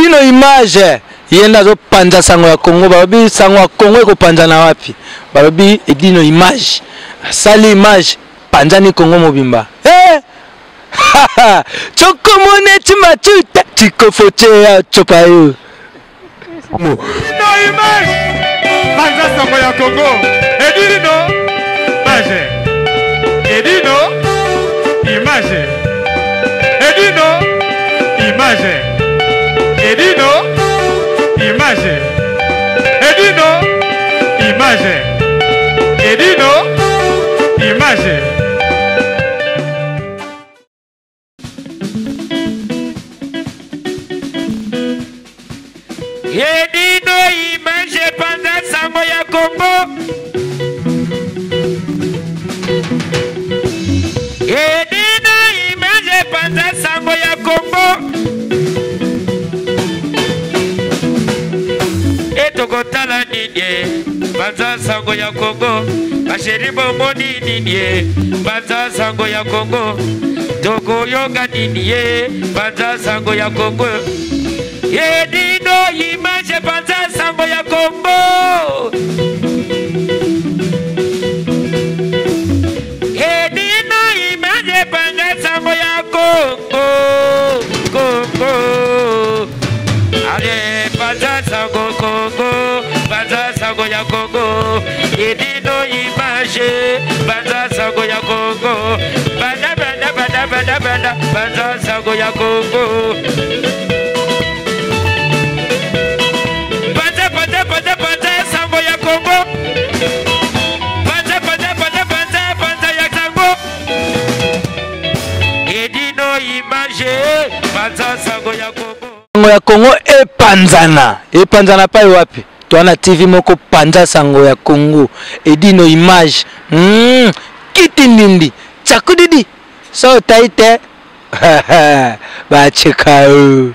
Edino image yenda zo panza sango ya Congo babi sango ya Congo eko panza na wapi babi Edino image sali image panza ni Congo mobimba chokomone chimachuta chikofoche ya chopayo Edino image panza sango ya Congo Edino image Edino image Edino image Edino image Edino image Edino image Edino image panza sango ya Congo Edino image panza sango ya Congo Etokotala nini panza sango ya Congo Basheribo moni nini panza sango ya Congo Toko yoga nini panza sango ya Congo Edino image panza sango ya Congo Edino image panza sango ya Congo Congo Ale panza sango Congo panza sango ya Congo Edino image panza sango ya Congo Banda banda banda banda banda panza sango ya Congo Sango ya Congo epanzana pa wapi Twana TV moko panza sango ya Congo Edino image kitindindi chakudidi so taite ba chekao